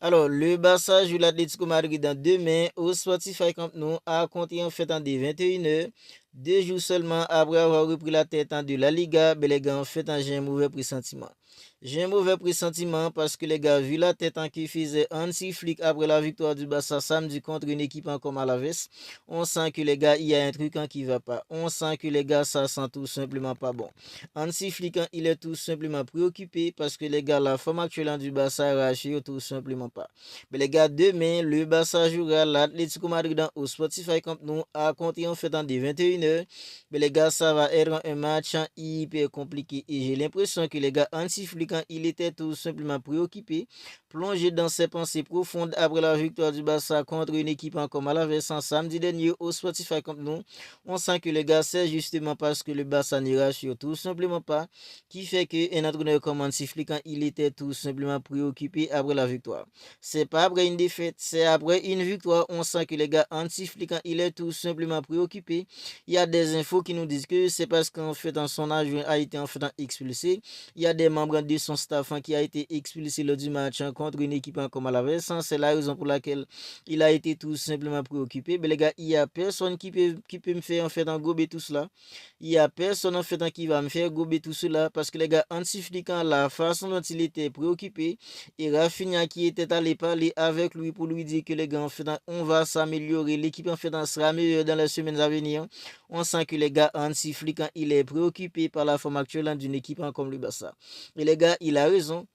Alors, le Barça joue l'Atlético Madrid dans demain au Spotify Camp Nou à compter en fait en des 21h. 2 jours seulement après avoir repris la tête de la Liga, mais les gars, en fait, j'ai un mauvais pressentiment. J'ai un mauvais pressentiment parce que les gars, vu la tête en qui faisait Hansi Flick après la victoire du Barça samedi contre une équipe en comme Alaves, on sent que les gars, il y a un truc en qui va pas. On sent que les gars, ça sent tout simplement pas bon. Hansi Flick, il est tout simplement préoccupé parce que les gars, la forme actuelle du Barça est arrachée tout simplement pas. Mais les gars, demain, le Barça jouera l'Atlético Madrid au Spotify Camp Nou à compter en fait en des 21h. Mais les gars, ça va être un match hyper compliqué. Et j'ai l'impression que les gars, Hansi Flick, il était tout simplement préoccupé, plongé dans ses pensées profondes après la victoire du Barça contre une équipe en comme Alaves samedi dernier au Spotify Camp Nou. On sent que les gars, c'est justement parce que le Barça n'ira sur tout simplement pas, qui fait que un entraîneur comme Hansi Flick, il était tout simplement préoccupé après la victoire. C'est pas après une défaite, c'est après une victoire. On sent que les gars, Hansi Flick, il est tout simplement préoccupé. Il y a des infos qui nous disent que c'est parce qu'en fait, son adjoint a été en fait expulsé. Il y a des membres de son staff qui a été expulsé lors du match contre une équipe comme Alaves. C'est la raison pour laquelle il a été tout simplement préoccupé. Mais les gars, il n'y a personne qui peut me faire en fait gober tout cela. Il n'y a personne en fait qui va me faire gober tout cela parce que les gars, Hansi Flick, la façon dont il était préoccupé, et Rafinha qui était allé parler avec lui pour lui dire que les gars, en fait, on va s'améliorer, l'équipe en fait sera meilleure dans les semaines à venir. On sent que les gars, Hansi Flick, il est préoccupé par la forme actuelle d'une équipe comme le Barça. Et les gars, il a raison.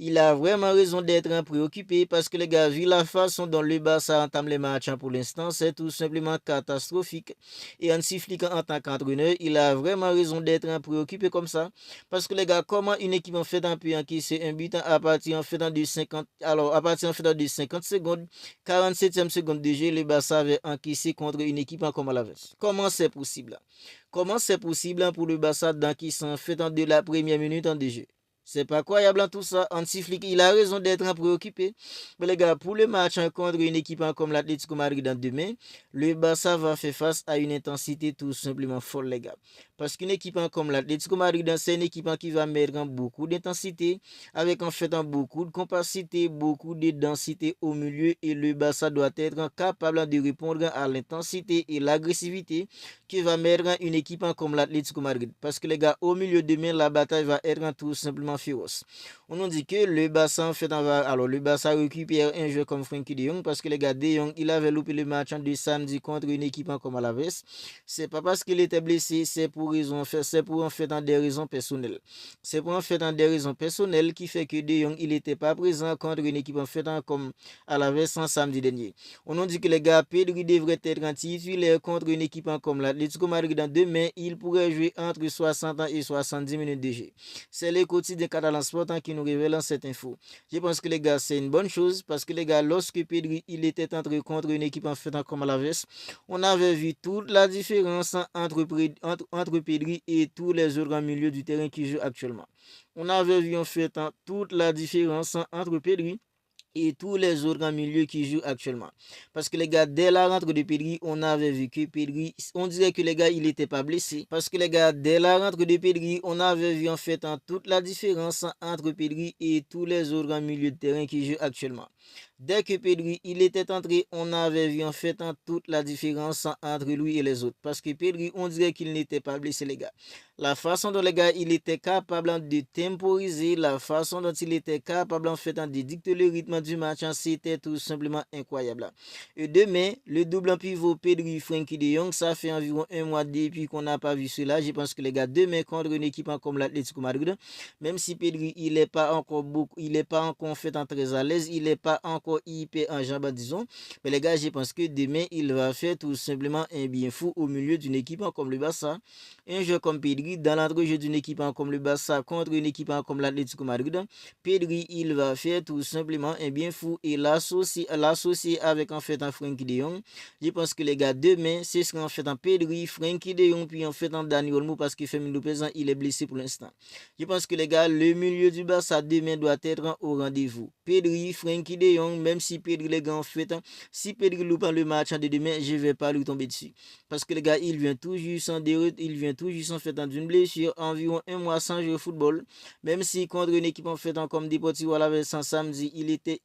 Il a vraiment raison d'être préoccupé parce que les gars, vu la façon dont le Barça entame les matchs pour l'instant, c'est tout simplement catastrophique. Et Hansi Flick, en tant qu'entraîneur, il a vraiment raison d'être préoccupé comme ça. Parce que les gars, comment une équipe en fait peut encaisser un but à partir en fait de 50, alors à partir en fait de 50 secondes, 47e seconde de jeu, le Barça avait encaissé contre une équipe comme Alaves. Comment c'est possible? Comment c'est possible pour le Barça d'encaisser en fait de la première minute en jeu? C'est pas croyable en tout ça. Hansi Flick, il a raison d'être préoccupé. Mais les gars, pour le match contre une équipe comme l'Atlético Madrid demain, le Barça va faire face à une intensité tout simplement folle, les gars. Parce qu'une équipe comme l'Atlético Madrid, c'est une équipe qui va mettre beaucoup d'intensité, avec en fait beaucoup de compacité, beaucoup de densité au milieu. Et le Barça doit être capable de répondre à l'intensité et l'agressivité qui va mettre une équipe comme l'Atlético Madrid. Parce que les gars, au milieu demain, la bataille va être tout simplement féroce. On nous dit que le Barça en fait alors le Barça récupère un jeu comme Frenkie de Jong parce que les gars de Jong, il avait loupé le match de samedi contre une équipe comme Alaves. C'est pas parce qu'il était blessé, c'est pour en fait des raisons personnelles. C'est pour en fait des raisons personnelles qui fait que de Jong il était pas présent contre une équipe en fait comme Alaves en samedi dernier. On nous dit que les gars Pedri devrait être titulaire contre une équipe comme l'Atlético Madrid demain, il pourrait jouer entre 60 et 70 minutes de jeu. C'est le quotidien catalan sport qui nous révèle cette info. Je pense que les gars, c'est une bonne chose parce que les gars, lorsque Pedri il était entré contre une équipe en fait comme Alaves, on avait vu toute la différence entre Pedri et tous les autres milieux du terrain qui jouent actuellement. On avait vu en fait toute la différence entre Pedri et tous les autres milieux qui jouent actuellement. Parce que les gars, dès la rentrée de Pedri, on avait vu que Pedri, on dirait que les gars, il n'était pas blessé. Parce que les gars, dès la rentrée de Pedri, on avait vu en fait toute la différence entre Pedri et tous les autres milieux de terrain qui jouent actuellement. Dès que Pedri il était entré, on avait vu en fait toute la différence entre lui et les autres. Parce que Pedri, on dirait qu'il n'était pas blessé, les gars. La façon dont les gars, il était capable de temporiser, la façon dont il était capable en fait de dicter le rythme du match, c'était tout simplement incroyable. Et demain, le double en pivot Pedri Frenkie de Jong, ça fait environ un mois depuis qu'on n'a pas vu cela. Je pense que les gars, demain contre une équipe comme l'Atlético Madrid, même si Pedri il n'est pas encore beaucoup, il n'est pas encore fait très à l'aise, il n'est pas encore hyper en jambes, disons. Mais les gars, je pense que demain, il va faire tout simplement un bien fou au milieu d'une équipe comme le Barça. Un jeu comme Pedri, dans l'entrejeu d'une équipe comme le Barça contre une équipe comme l'Atlético Madrid, Pedri, il va faire tout simplement un bien fou et l'associer avec en fait un Frenkie de Jong. Je pense que les gars, demain, ce sera en fait un Pedri, Frenkie de Jong, puis en fait un Dani Olmo parce que Fermin Lopez, il est blessé pour l'instant. Je pense que les gars, le milieu du Barça demain doit être au rendez-vous. Pedri, Frenkie de Jong, même si Pedri, les gars, en fait, si Pedri loupe le match de demain, je ne vais pas lui tomber dessus. Parce que les gars, il vient tout juste en fait d'une blessure, environ un mois sans jouer au football. Même si contre une équipe en fait comme Deportivo Alaves sans samedi,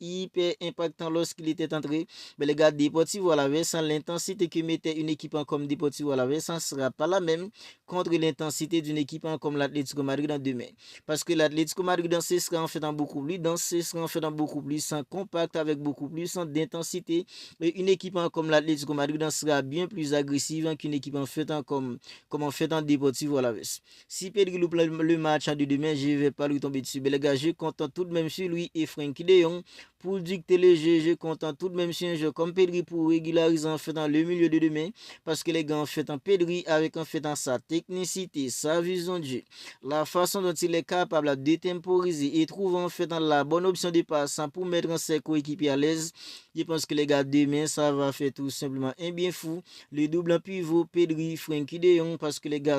été hyper impactant lorsqu'il était entré. Mais les gars, Deportivo Alavés, l'intensité que mettait une équipe comme Deportivo Alavés, ça ne sera pas la même contre l'intensité d'une équipe comme l'Atlético Madrid en demain. Parce que l'Atlético Madrid dans ce sera en fait beaucoup plus dense, sera en fait beaucoup plus compact, avec beaucoup plus d'intensité. Et une équipe comme l'Atlético Madrid sera bien plus agressive qu'une équipe en fait comme en fait en Deportivo Alavés. Si Pedri loupe le match de demain, je ne vais pas lui tomber dessus. Mais les gars, je compte tout de même sur lui et Frenkie de Jong pour dicter le jeu. Je compte tout de même sur un jeu comme Pedri pour régulariser en fait dans le milieu de demain. Parce que les gars, en fait en Pedri avec en fait dans sa technicité, sa vision de jeu, la façon dont il est capable de temporiser et trouver en fait dans la bonne option de passe pour mettre ses coéquipiers à l'aise. Je pense que les gars, demain, ça va faire tout simplement un bien fou. Le double en pivot, Pedri, Frenkie de Jong, parce que les gars,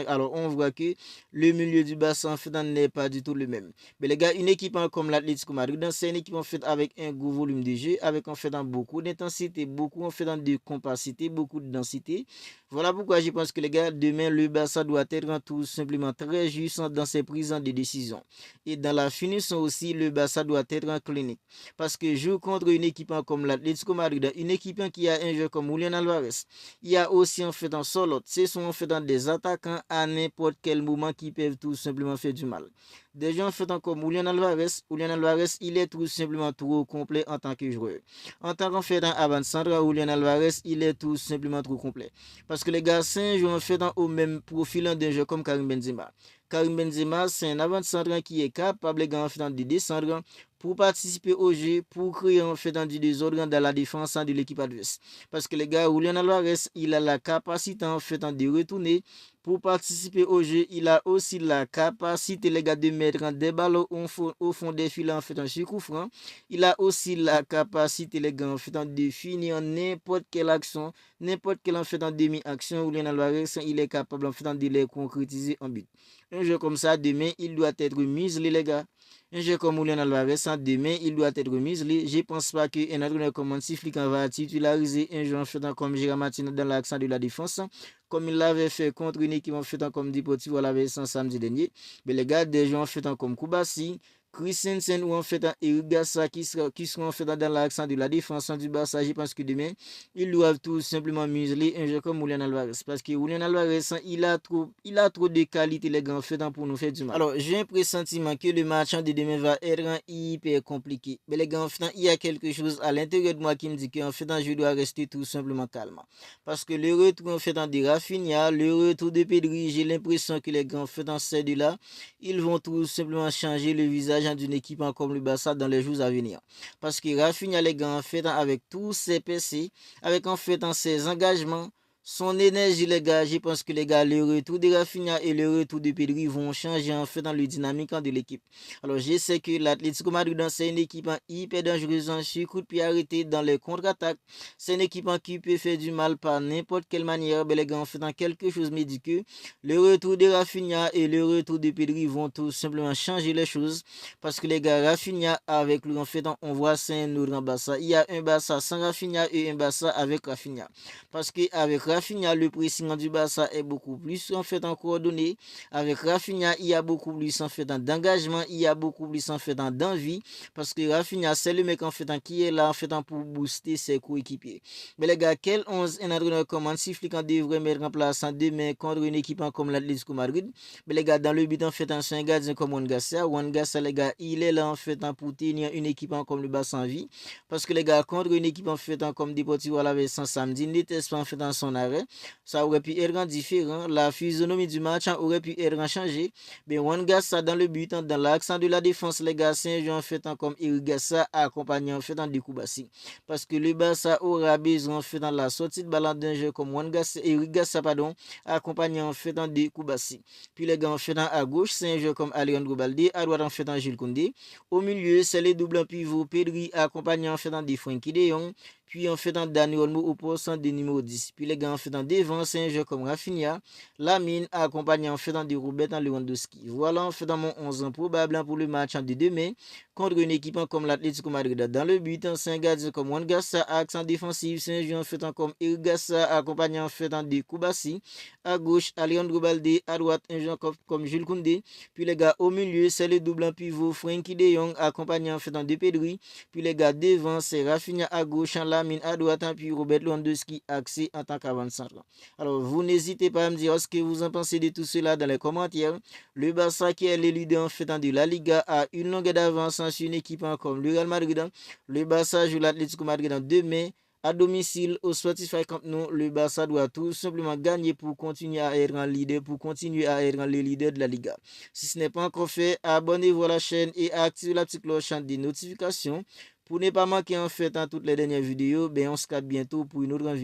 alors on voit que le milieu du bassin en fait n'est pas du tout le même. Mais les gars, une équipe comme l'Atlético Madrid, c'est une équipe en fait avec un gros volume de jeu, avec en fait beaucoup d'intensité, beaucoup en fait de compacité, beaucoup de densité. Voilà pourquoi je pense que les gars, demain, le Barça doit être tout simplement très juste dans ses prises de décision. Et dans la finition aussi, le Barça doit être clinique. Parce que jouer contre une équipe comme l'Atlético Madrid, une équipe qui a un jeu comme Julián Alvarez, il y a aussi en fait un solo. Ce sont en fait des attaquants à n'importe quel moment qui peuvent tout simplement faire du mal. Des gens en fait comme Julián Alvarez, il est tout simplement trop complet en tant que joueur. En tant qu'en fait avant-centre, Julián Alvarez, il est tout simplement trop complet. Parce que les gars, c'est un joueur en fait au même profil d'un jeu comme Karim Benzema. Karim Benzema, c'est un avant-centre qui est capable de descendre pour participer au jeu, pour créer en fait du désordre dans la défense de l'équipe adverse. Parce que les gars, Julián Alvarez, il a la capacité en fait de retourner pour participer au jeu. Il a aussi la capacité, les gars, de mettre des ballons au fond des filets en fait sur coup franc. Il a aussi la capacité, les gars, en fait de finir n'importe quelle action, n'importe quelle en fait en demi-action. Julián Alvarez, il est capable en fait de les concrétiser en but. Un jeu comme ça, demain, il doit être muselé, les gars. Un jeu comme Julián Alvarez, demain, il doit être muselé. Je ne pense pas qu'un entraîneur comme Hansi Flick va titulariser un joueur en fait comme Gérard Martin dans l'accent de la défense, comme il l'avait fait contre une équipe en fait comme Deportivo Alavés samedi dernier. Mais les gars, des joueurs en fait comme Koubassi, Christensen ou en fait Eric Garcia qui seront en fait dans l'accent de la défense du Barça. Je pense que demain, ils doivent tout simplement museler un jeu comme Julián Alvarez. Parce que Julián Alvarez, il a trop de qualité, les gars, en fait, pour nous faire du mal. Alors, j'ai un pressentiment que le match de demain va être hyper compliqué. Mais les gars, en fait, il y a quelque chose à l'intérieur de moi qui me dit qu'en fait, je dois rester tout simplement calme. Parce que le retour en fait de Rafinha, le retour de Pedri, j'ai l'impression que les gars, en fait, dans ces deux-là, ils vont tout simplement changer le visage d'une équipe comme le Barça dans les jours à venir. Parce que Rafinha, les gars, en fait, avec tous ses PC, avec en fait ses engagements, son énergie, les gars, je pense que les gars, le retour de Rafinha et le retour de Pedri vont changer en fait dans le dynamique de l'équipe. Alors, je sais que l'Atlético Madrid, c'est une équipe hyper dangereuse, sur coup de pied arrêté dans les contre-attaques. C'est une équipe qui peut faire du mal par n'importe quelle manière. Mais les gars, en fait, dans quelque chose me dit que le retour de Rafinha et le retour de Pedri vont tout simplement changer les choses. Parce que les gars, Rafinha avec lui, en fait, on voit c'est un autre Barça. Il y a un Barça sans Rafinha et un Barça avec Rafinha. Parce qu'avec Rafinha, le pressing du Barça est beaucoup plus en fait en coordonné. Avec Rafinha, il y a beaucoup plus en fait d'engagement, il y a beaucoup plus en fait d'envie. Parce que Rafinha, c'est le mec en fait qui est là en fait pour booster ses coéquipiers. Mais les gars, quel 11 un entraîneur comme Hansi Flick devrait mettre en place demain contre une équipe comme l'Atlético Madrid? Mais les gars, dans le but en fait, c'est un gardien comme Juan Garcia, les gars, il est là en fait pour tenir une équipe comme le Barça en vie. Parce que les gars, contre une équipe en fait comme Deportivo Alavés samedi, n'était-ce pas en fait dans son arrêt, ça aurait pu être différent. La physionomie du match aurait pu être changée. Mais Juan Garcia dans le but, dans l'accent de la défense, les gars, c'est un jeu en fait comme Eric Garcia accompagné en fait dans des Koubassi. Parce que le Barça aura besoin en fait dans la sortie de balle d'un jeu comme Eric Garcia, accompagné en fait dans des Koubassi. Puis les gars, en fait à gauche, c'est un jeu comme Alejandro Balde, à droite en fait dans Jules Koundé. Au milieu, c'est les doubles pivots Pedri accompagné en fait dans des Frenkie de Jong. Puis en fait dans Dani Olmo au poste de numéro 10. Puis les gars, en fait en devant, c'est un jeu comme Rafinha, Lamine accompagné en fait de Robert Lewandowski. Voilà en fait dans mon 11 probable pour le match de demain contre une équipe comme l'Atlético Madrid. Dans le but, c'est un gardien comme Juan Gassa, accent défensif, c'est un joueur en fait comme Eric Gassa accompagné en fait de Koubassi. À gauche, Alejandro Balde, à droite, un joueur comme Jules Koundé. Puis les gars au milieu, c'est le double en pivot Frenkie de Jong accompagné en fait de Pedri. Puis les gars devant, c'est Rafinha à gauche, Lamine à droite, puis Robert Lewandowski axé en tant qu'avant-centre. Alors, vous n'hésitez pas à me dire ce que vous en pensez de tout cela dans les commentaires. Le Barça qui est le leader en fait de la Liga a une longue d'avance sur une équipe comme le Real Madrid. Le Barça joue l'Atlético Madrid demain à domicile au Spotify Camp Nou. Le Barça doit tout simplement gagner pour continuer à être un leader, pour continuer à être le leader de la Liga. Si ce n'est pas encore fait, abonnez-vous à la chaîne et activez la petite cloche des notifications pour ne pas manquer en fait toutes les dernières vidéos. On se capte bientôt pour une autre vidéo.